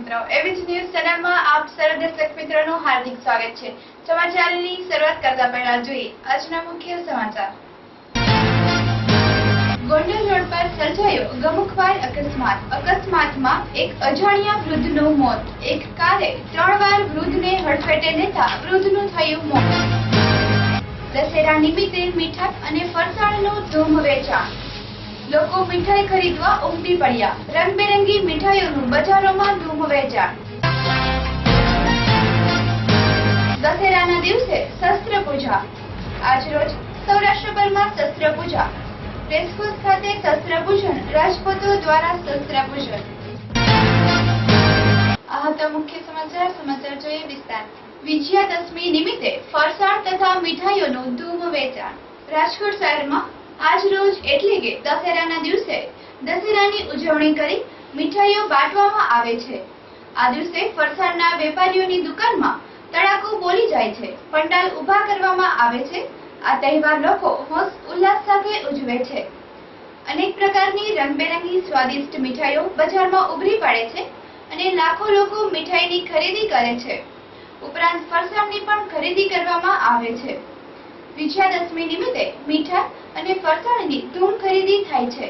મિત્રો, ABC news ચેનલમાં આપ સર્વ દર્શક મિત્રોનું હાર્દિક સ્વાગત છે। સમાચારની શરૂઆત કરતા પહેલા જોઈએ આજના મુખ્ય સમાચાર। ગોંડલ રોડ પર સર્જાયો ગમખ્વાર અકસ્માતમાં એક અજાણ્યા વૃદ્ધનું મોત। એક કારે 3 વાર વૃદ્ધને હડફેટે લેતા વૃદ્ધનું થયું મોત। દશેરા નિમિત્તે મીઠાઈ અને ફરસાણનું ધૂમ વેચાણ। લોકો મીઠાઈ ખરીદવા ઉમટી પડ્યા। રંગબેરંગી મીઠાઈઓનું બજારોમાં ધૂમ વેચાણ। દશેરાના દિવસે શસ્ત્ર પૂજા। આજરોજ સૌરાષ્ટ્રભરમાં શસ્ત્ર પૂજા। રેસકોર્સ ખાતે શસ્ત્ર પૂજન, રાજપૂતો દ્વારા શસ્ત્ર પૂજન। આ હતા મુખ્ય સમાચાર જોઈએ વિસ્તાર। વિજયાદશમી નિમિત્તે ફરસાણ તથા મીઠાઈઓનું ધૂમ વેચાણ। રાજકોટ શહેરમાં આજ રોજ એટલે કે દશેરાના દિવસે દશેરાની ઉજવણી કરી મીઠાઈઓ બાંટવામાં આવે છે। આ દિવસે ફરસાણના વેપારીઓની દુકાનમાં તડાકો બોલી જાય છે। પંડાલ ઊભા કરવામાં આવે છે। આ તહેવાર લોકો હોશ ઉલ્લાસ સાથે ઉજવે છે। અનેક પ્રકારની રંગબેરંગી સ્વાદિષ્ટ મીઠાઈઓ બજારમાં ઉભરી પડે છે અને લાખો લોકો મીઠાઈની ખરીદી કરે છે। ઉપરાંત ફરસાણની પણ ખરીદી કરવામાં આવે છે। વિજયાદશમી નિમિત્તે મીઠાઈ અને ફરસાણની ધૂમ ખરીદી થાય છે।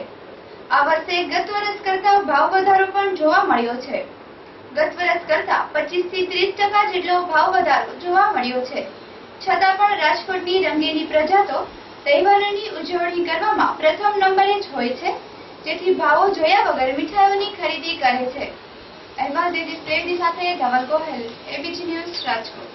આ વર્ષે ગત વર્ષ કરતા ભાવ વધારો પણ જોવા મળ્યો છે। ગત વર્ષ કરતા 25 થી 30% જેટલો ભાવ વધારો જોવા મળ્યો છે। છતાં પણ રાજકોટની રંગીલી પ્રજા તો તહેવારોની ઉજવણી કરવામાં પ્રથમ નંબરે જ હોય છે, જેથી ભાવો જોયા વગર મીઠાઈઓની ખરીદી કરે છે। અહેવાલ દીદી પ્રેમની સાથે ધવલ ગોહેલ, એબીસી ન્યૂઝ રાજકોટ।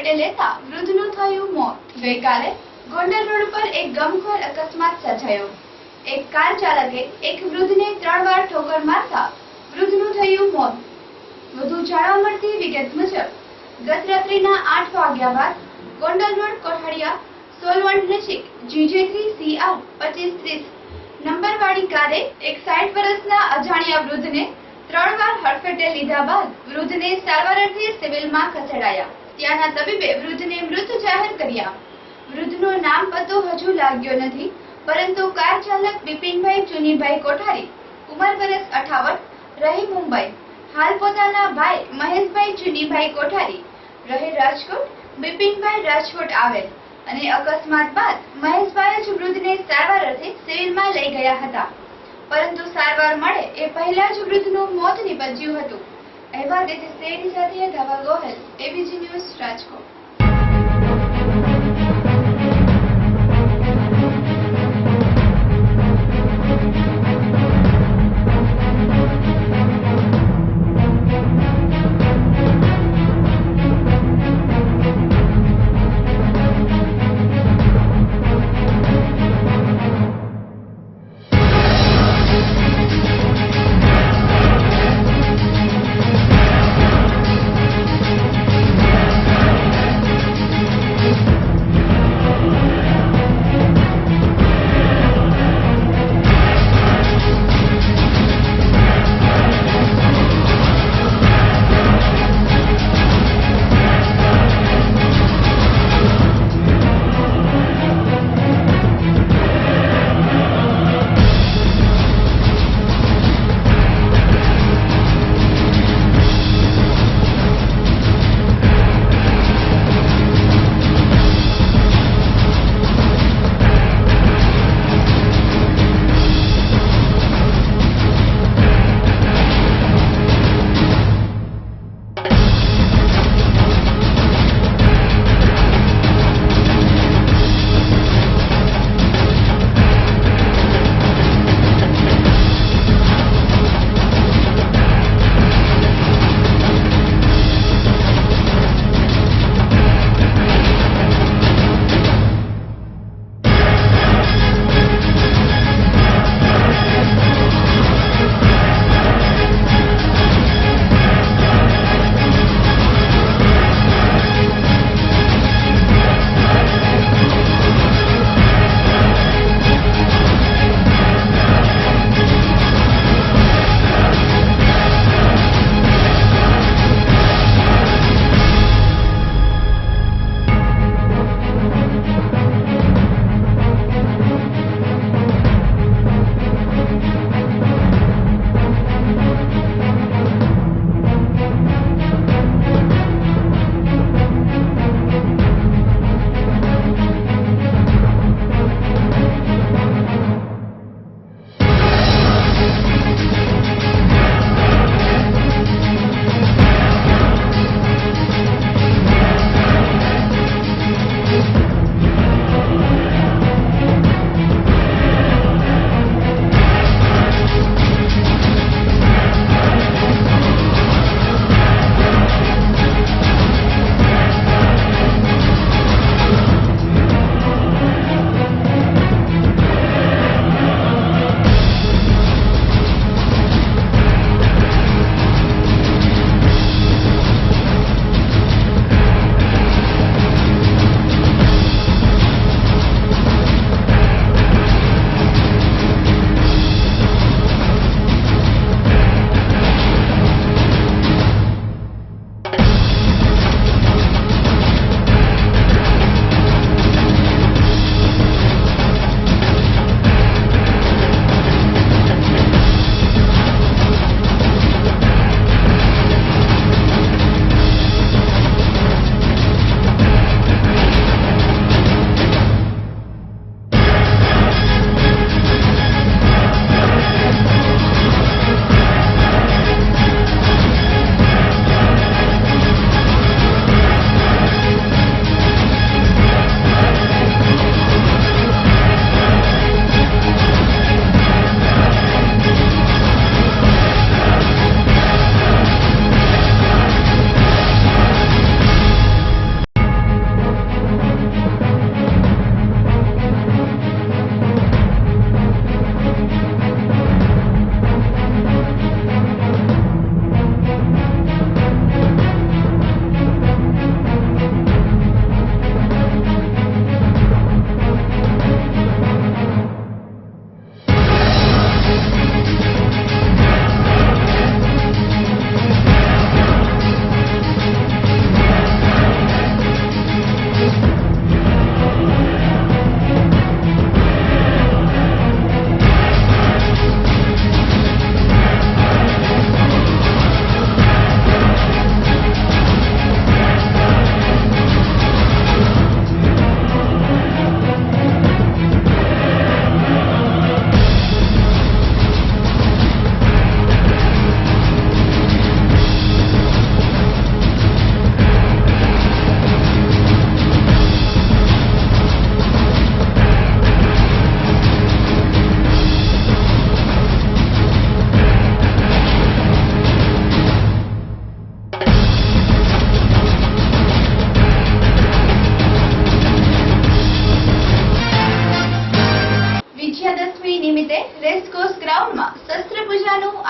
હડફેટે લેતા વૃદ્ધનું થયું મોત. ગઈકાલે ગોંડલ રોડ પર એક ગમખોર અકસ્માત સર્જાયો. એક કાર ચાલકે એક વૃદ્ધને 3 વાર ઠોકર મારતા વૃદ્ધનું થયું મોત. વધુ જાણવા મળતી વિગત મુજબ ગત રાત્રિના 8 વાગ્યા બાદ ગોંડલ રોડ કોઠાડિયા સોલવંટ નજીક GJ3 CR 2530 નંબરવાળી કારે એક 60 વર્ષના અજાણ્યા વૃદ્ધને 3 વાર હડફેટે લીધા બાદ વૃદ્ધને સારવાર અર્થે સિવિલમાં ખસેડાયા. ત્યાંના તબીબે વૃદ્ધને મૃત જાહેર કર્યા. વૃદ્ધનું નામ પતો હજુ લાગ્યો નથી, પરંતુ કાર ચાલક બિપિનભાઈ ચુનીભાઈ કોઠારી, ઉંમર વર્ષ 58, રહી મુંબઈ, હાલ પોતાના ભાઈ મહેશભાઈ ચુનીભાઈ કોઠારી, રહે રાજકોટ, બિપિનભાઈ રાજકોટ આવેલ અને અકસ્માત બાદ મહેશભાઈ જ વૃદ્ધને સારવાર અર્થે સિવિલમાં લઈ ગયા હતા, પરંતુ સારવાર મળે એ પહેલા જ વૃદ્ધનું મોત નીપજ્યું હતું. અહેવાલ શેરી સાથે ધવલ ગોહેલ, ABG ન્યૂઝ, રાજકોટ.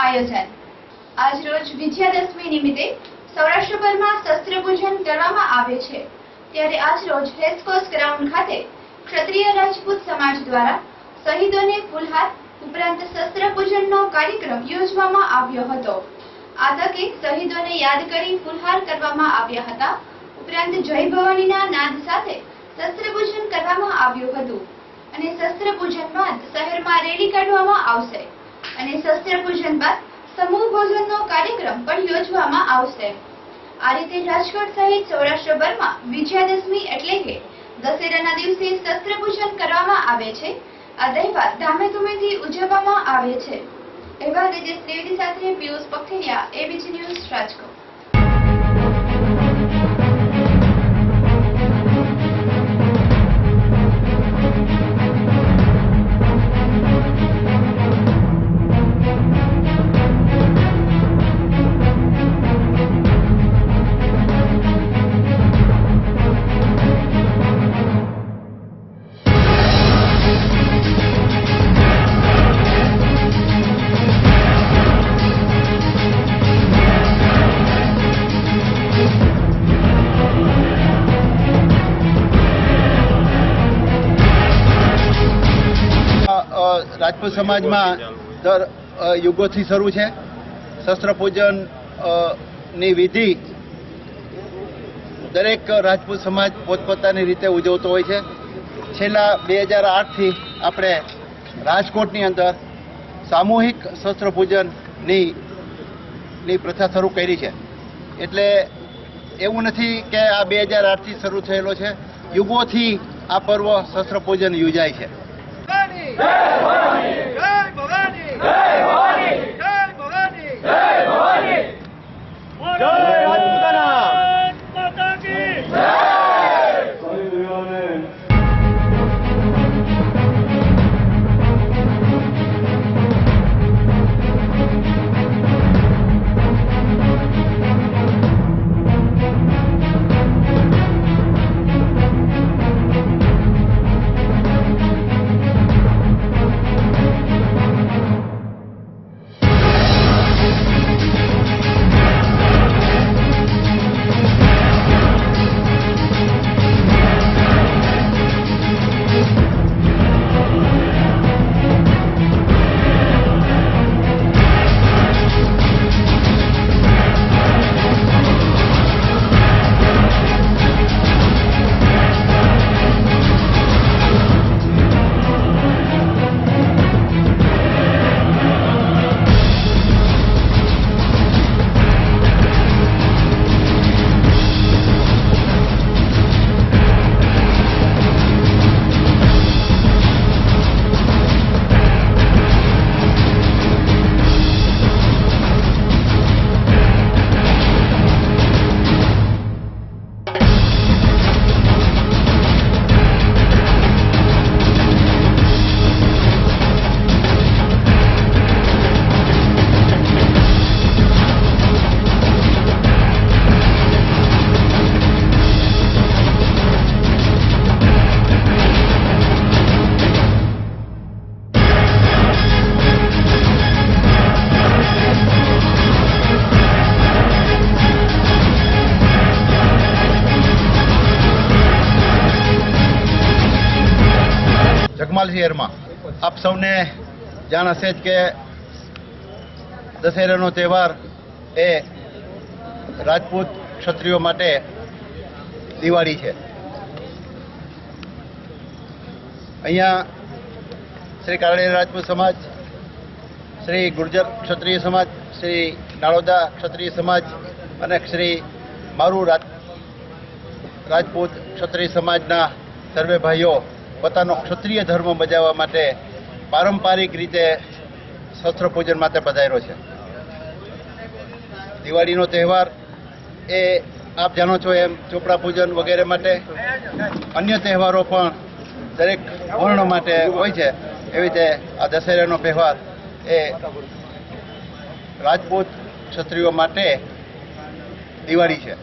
આયોજન। આજરોજ વિજયાદશમી નિમિત્તે સૌરાષ્ટ્રભરમાં શસ્ત્રપૂજન કરવામાં આવે છે, ત્યારે આજરોજ રેસકોર્સ ગ્રાઉન્ડ ખાતે ક્ષત્રિય રાજપૂત સમાજ દ્વારા શહીદોને ફૂલહાર ઉપરાંત શસ્ત્રપૂજનનો કાર્યક્રમ યોજવામાં આવ્યો હતો। આ તકે શહીદોને યાદ કરી ફૂલહાર કરવામાં આવ્યા હતા, ઉપરાંત જય ભવાનીના નાદ સાથે શસ્ત્રપૂજન કરવામાં આવ્યું હતું અને શસ્ત્રપૂજન બાદ શહેરમાં રેલી કાઢવામાં આવશે અને શસ્ત્રપૂજન બાદ સમૂહ ભોજનનો કાર્યક્રમ પણ યોજવામાં આવશે। આ રીતે રાજકોટ સહિત સૌરાષ્ટ્રભરમાં વિજયાદશમી એટલે કે દશેરાના દિવસે શસ્ત્રપૂજન કરવામાં આવે છે। આ તહેવાર ધામેધૂમેથી ઉજવવામાં આવે છે। અહેવાલ વિજય ત્રિવેદી સાથે પિયુષ પખેરિયા, એબીસી ન્યૂઝ, રાજકોટ। રાજપૂત સમાજમાં દર યુગોથી શરૂ છે। શસ્ત્રપૂજન ની વિધિ દરેક રાજપૂત સમાજ પોતપોતાની રીતે ઉજવતો હોય છે। છેલ્લા 2008થી આપણે રાજકોટની અંદર સામૂહિક શસ્ત્રપૂજનની પ્રથા શરૂ કરી છે। એટલે એવું નથી કે આ 2008થી શરૂ થયેલો છે, યુગોથી આ પર્વ શસ્ત્રપૂજન યોજાય છે। जय भवानी जय भवानी जय भवानी जय भवानी जय भवानी जय राजपूताना माता की जय। જગમાલ શહેરમાં આપ સૌને જાણ હશે જ કે દશેરાનો તહેવાર એ રાજપૂત ક્ષત્રિયો માટે દિવાળી છે। અહીંયા શ્રી કારડિયા રાજપૂત સમાજ, શ્રી ગુર્જર ક્ષત્રિય સમાજ, શ્રી નાળોદા ક્ષત્રિય સમાજ અને શ્રી મારું રાજપૂત ક્ષત્રિય સમાજના સર્વે ભાઈઓ પોતાનો ક્ષત્રિય ધર્મ બજાવવા માટે પારંપરિક રીતે શસ્ત્રપૂજન માટે પધાર્યો છે। દિવાળીનો તહેવાર એ આપ જાણો છો એમ ચોપડા પૂજન વગેરે માટે, અન્ય તહેવારો પણ દરેક વર્ણ માટે હોય છે, એવી રીતે આ દશેરાનો તહેવાર એ રાજપૂત ક્ષત્રિયો માટે દિવાળી છે।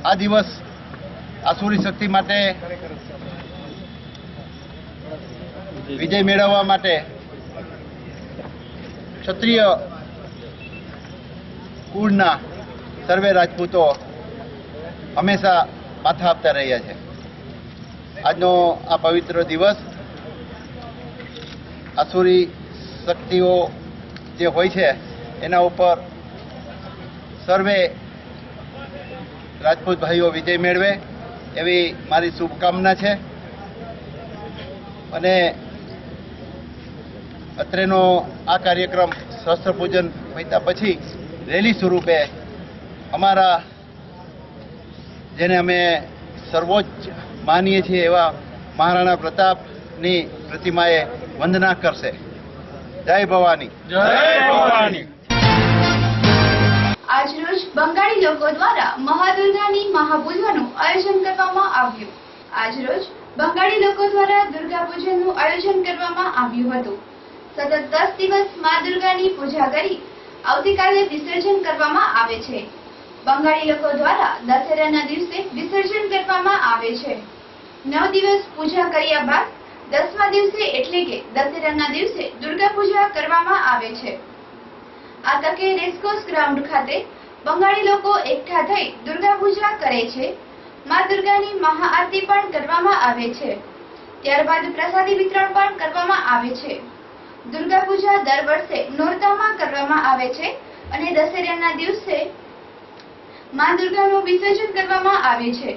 આ દિવસ આસુરી શક્તિ માટે વિજય મેળવવા માટે ક્ષત્રિય કુળના સર્વે રાજપૂતો હંમેશા માથા આપતા રહ્યા છે. આજનો આ પવિત્ર દિવસ આસુરી શક્તિઓ જે હોય છે એના ઉપર સર્વે રાજપૂત ભાઈઓ વિજય મેળવે એવી મારી શુભકામના છે. અને અત્રેનો આ કાર્યક્રમ શસ્ત્ર પૂજન પત્યા પછી રેલી સ્વરૂપે અમારા જેને અમે સર્વોચ્ચ માનીએ છીએ એવા મહારાણા પ્રતાપની પ્રતિમાએ વંદના કરશે. જય ભવાની. જય ભવાની. આજરોજ બંગાળી લોકો દ્વારા મહાદુર્ગાની મહાપૂજાનું આયોજન કરવામાં આવ્યું. આજરોજ બંગાળી લોકો દ્વારા દુર્ગા પૂજનનું આયોજન કરવામાં આવ્યું હતું. સતત 10 દિવસ મા દુર્ગાની પૂજા કરી આવતીકાલે વિસર્જન કરવામાં આવે છે. બંગાળી લોકો દ્વારા દશેરાના દિવસે વિસર્જન કરવામાં આવે છે. 9 દિવસ પૂજા કર્યા બાદ 10મા દિવસે એટલે કે દશેરાના દિવસે દુર્ગા પૂજા કરવામાં આવે છે. આ તકે રેસકોર્સ ગ્રાઉન્ડ ખાતે બંગાળી લોકો એકઠા થઈ દુર્ગા પૂજા કરે છે. મા દુર્ગાની મહાઆરતી પણ કરવામાં આવે છે. ત્યારબાદ પ્રસાદી વિતરણ પણ કરવામાં આવે છે. દુર્ગા પૂજા દર વર્ષે નોરતામાં કરવામાં આવે છે અને દશેરાના દિવસે મા દુર્ગાનું વિસર્જન કરવામાં આવે છે.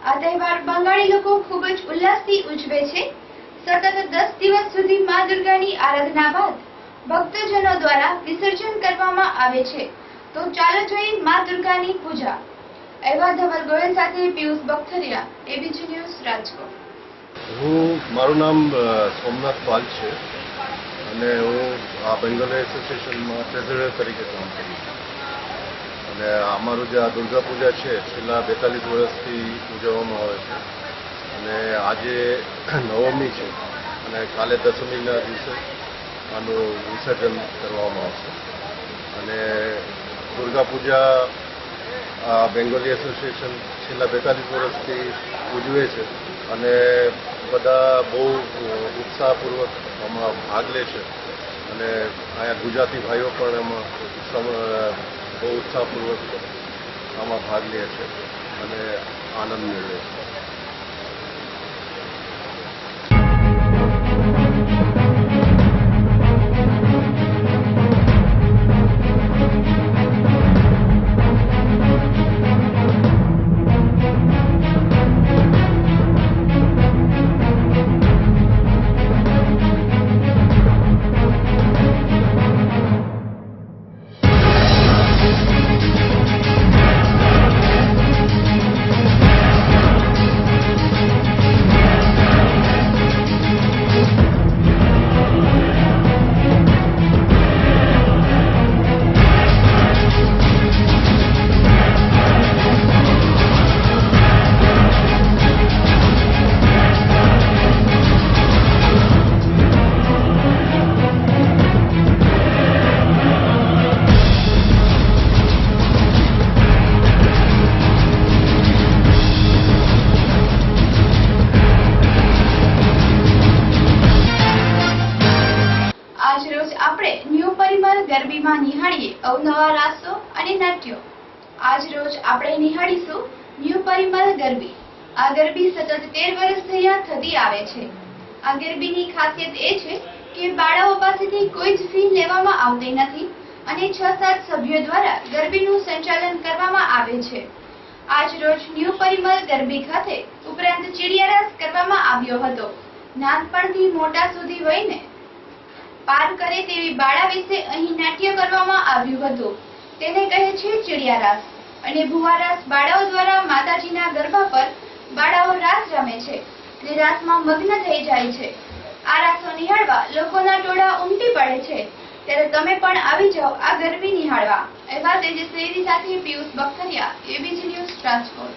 આ તહેવાર બંગાળી લોકો ખૂબ જ ઉલ્લાસથી ઉજવે છે. સતત 10 દિવસ સુધી મા દુર્ગાની આરાધના બાદ ભક્તજનો દ્વારા વિસર્જન કરવામાં આવે છે. તો ચાલો જોઈએ મા દુર્ગાની પૂજા. એવા ધવલ ગોયલ સાથે પિયુષ બખતરિયા, એબીજી ન્યૂઝ, રાજકોટ. મારું નામ સોમનાથ પાલ છે અને હું આ બેંગોલી એસોસિએશનમાં ટ્રેઝરર તરીકે કામ કરું છું. અને અમારું જે આ દુર્ગા પૂજા છે છેલ્લા 42 વર્ષથી ઉજવવામાં આવે છે. અને આજે નવમી છે અને કાલે દશમીના દિવસે આનું વિસર્જન કરવામાં આવશે. અને દુર્ગા પૂજા આ બેંગોલી એસોસિએશન છેલ્લા 42 વર્ષથી ઉજવે છે અને બધા બહુ ઉત્સાહપૂર્વક આમાં ભાગ લે છે. અને અહીંયા ગુજરાતી ભાઈઓ પણ એમાં બહુ ઉત્સાહપૂર્વક આમાં ભાગ લે છે અને આનંદ મેળવે છે. ગરબીમાં નિહાળીએ અવનવા રાસો અને નાટ્યો. આજ રોજ આપણે નિહાળીશું ન્યૂ પરિમલ ગરબી. આ ગરબી સતત 13 વર્ષ થયા થતી આવે છે. આ ગરબીની ખાસિયત એ છે કે બાળાઓ પાસેથી કોઈ જ ફી લેવામાં આવતી નથી અને 6-7 સભ્યો દ્વારા ગરબીનું સંચાલન કરવામાં આવે છે. આજ રોજ ન્યૂ પરિમલ ગરબી ખાતે ઉપરાંત ચિડિયારાસ કરવામાં આવ્યો હતો. નાનપણથી મોટા સુધી વયને પાર કરે તેવી બાળા વિશે અહીં નાટ્ય કરવામાં આવ્યું હતું. તેને કહે છે ચિડિયારાસ. અને ભુવારાસ બાળાઓ દ્વારા માતાજીના ગરબા પર બાળાઓ રાસ રમે છે અને રાસમાં મગ્ન થઈ જાય છે. આ રાસો નિહાળવા લોકોના ટોળા ઉમટી પડે છે. ત્યારે તમે પણ આવી જાઓ આ ગરબી નિહાળવા. એવા તેજસ્વી સાથે પિયુષ બખતરિયા, એબીજી ન્યૂઝ, રાજકોટ.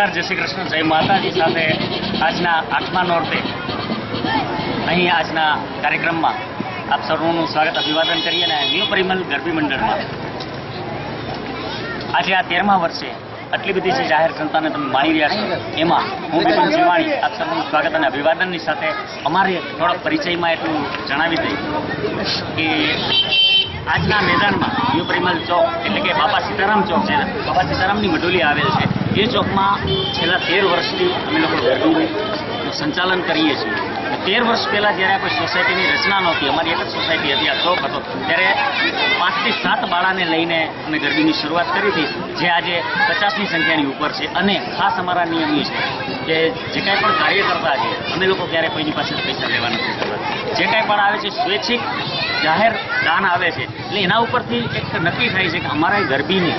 નમસ્કાર, જય શ્રી કૃષ્ણ, જય માતાજી સાથે આજના 8મા નોરતે અહીં આજના કાર્યક્રમમાં આપ સૌનું સ્વાગત અભિવાદન કરીએ અને ન્યૂ પરિમલ ગરબી મંડળમાં આજે આ 13મા વર્ષે આટલી બધી જે જાહેર જનતાને તમે માણી રહ્યા છો એમાં હું બિપિન જીવાણી આપ સૌનું સ્વાગત અને અભિવાદનની સાથે અમારે થોડોક પરિચયમાં એટલું જણાવી દઈએ કે આજના મેદાનમાં ન્યૂ પરિમલ ચોક એટલે કે બાપા સીતારામ ચોક છે, બાપા સીતારામની મઢોલી આવેલ છે, એ ચોકમાં છેલ્લા 13 વર્ષથી અમે લોકો ગરબીનું સંચાલન કરીએ છીએ. 13 વર્ષ પહેલાં જ્યારે આપણે સોસાયટીની રચના નહોતી, અમારી એક જ સોસાયટી હતી, આ ચોક હતો, ત્યારે 5 થી 7 બાળાને લઈને અમે ગરબીની શરૂઆત કરી હતી, જે આજે 50ની સંખ્યાની ઉપર છે. અને ખાસ અમારા નિયમ એ છે કે જે કાંઈ પણ કાર્ય કરતા છે અમે લોકો ક્યારે કોઈની પાસે પૈસા લેવા નથી કરતા. જે કાંઈ પણ આવે છે સ્વૈચ્છિક જાહેર દાન આવે છે, એટલે એના ઉપરથી એક નક્કી થાય છે કે અમારા ગરબીની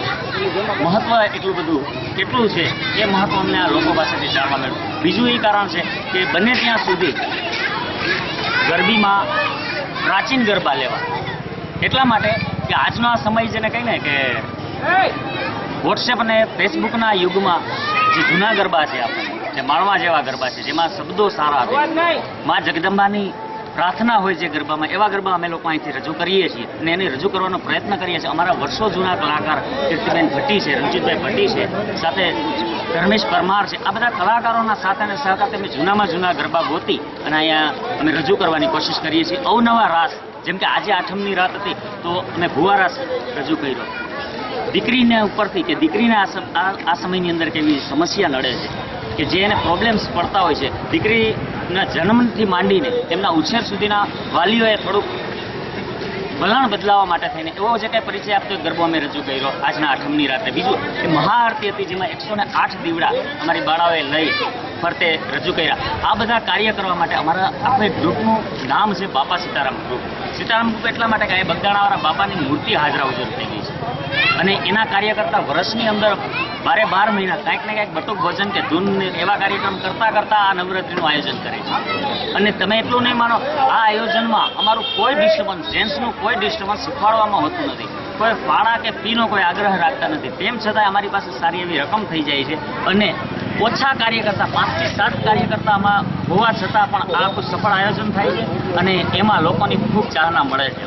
મહત્ત્વ એટલું બધું કેટલું છે એ મહત્ત્વ અમને આ લોકો પાસેથી જાણવા મળ્યું. બીજું એ કારણ છે કે બને ત્યાં સુધી ગરબીમાં પ્રાચીન ગરબા લેવા, એટલા માટે કે આજનો આ સમય જેને કહીને કે વોટ્સએપ અને ફેસબુકના યુગમાં જે જૂના ગરબા છે આપણે જે માણવા જેવા ગરબા છે, જેમાં શબ્દો સારા આવે, માં જગદંબાની પ્રાર્થના હોય જે ગરબામાં, એવા ગરબા અમે લોકો અહીંથી રજૂ કરીએ છીએ અને એને રજૂ કરવાનો પ્રયત્ન કરીએ છીએ. અમારા વર્ષો જૂના કલાકાર કીર્તિબેન ભટ્ટી છે, રણજીતભાઈ ભટ્ટી છે, સાથે ધર્મેશ પરમાર છે, આ બધા કલાકારોના સાથે અને સહકારથી અમે જૂનામાં જૂના ગરબા ગોતી અને અહીંયા અમે રજૂ કરવાની કોશિશ કરીએ છીએ. અવનવા રાસ, જેમ કે આજે 8મની રાત હતી તો અમે ભુવા રાસ રજૂ કર્યો. દીકરીને ઉપરથી કે દીકરીને આ સમયની અંદર કેવી સમસ્યા નડે છે કે જે એને પ્રોબ્લેમ્સ પડતા હોય છે, દીકરીના જન્મથી માંડીને તેમના ઉછેર સુધીના વાલીઓએ થોડુંક વલણ બદલાવવા માટે થઈને એવો જે કાંઈ પરિચય આપતો ગરબો અમે રજૂ કર્યો આજના 8મની રાતે. બીજું કે મહાઆરતી હતી, જેમાં 108 દીવડા અમારી બાળાઓએ લઈ ફરતે રજૂ કર્યા. આ બધા કાર્ય કરવા માટે અમારા આપણે ગ્રુપનું નામ છે બાપા સીતારામ ગ્રુપ. સીતારામ ગ્રુપ એટલા માટે કે આ બગદાણાવાળા બાપાની મૂર્તિ હાજરા ઉજર થઈ ગઈ છે અને એના કાર્ય કરતા વર્ષની અંદર 12 મહિના કાંઈક ને કાંઈક બટુક ભોજન કે ધૂન એવા કાર્યક્રમ કરતાં આ નવરાત્રિનું આયોજન કરે છે. અને તમે એટલું નહીં માનો, આ આયોજનમાં અમારું કોઈ ડિસ્ટર્બન્સ, જેન્ટ્સનું કોઈ ડિસ્ટર્બન્સ શીખવાડવામાં હોતું નથી, કોઈ ફાળા કે ફીનો કોઈ આગ્રહ રાખતા નથી. તેમ છતાં અમારી પાસે સારી એવી રકમ થઈ જાય છે અને ઓછા કાર્યકર્તા 5 થી 7 કાર્યકર્તામાં હોવા છતાં પણ આ આખું સફળ આયોજન થાય છે અને એમાં લોકોની ખૂબ ચાહના મળે છે.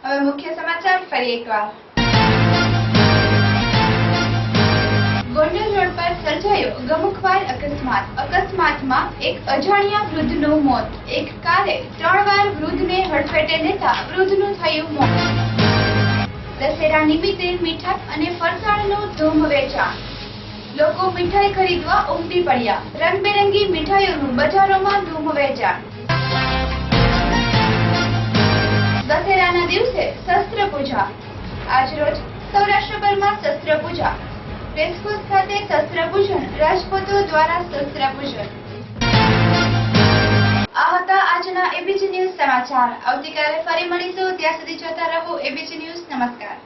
હવે મુખ્ય સમાચાર ફરી એકવાર. ગોંડલ રોડ પર સર્જાયો ગમખ્વાર અકસ્માતમાં એક અજાણ્યા વૃદ્ધનું મોત. એક કારે 3 વાર વૃદ્ધને હડફેટે લેતા વૃદ્ધનું થયું મોત. દશેરા નિમિત્તે મીઠાઈ અને ફરસાણનું ધૂમ વેચાણ. લોકો મીઠાઈ ખરીદવા ઉમટી પડ્યા. રંગબેરંગી મીઠાઈઓનું બજારોમાં ધૂમ વેચાણ. દશેરાના દિવસે શસ્ત્ર પૂજા. આજરોજ સૌરાષ્ટ્રભરમાં શસ્ત્ર પૂજા. રેસકોર્સ ખાતે શસ્ત્ર પૂજન, રાજપૂતો દ્વારા શસ્ત્ર પૂજન. આ હતા આજના એબીસી ન્યૂઝ સમાચાર. આવતીકાલે ફરી મળીશું, ત્યાં સુધી જોતા રહો એબીસી ન્યૂઝ. નમસ્કાર.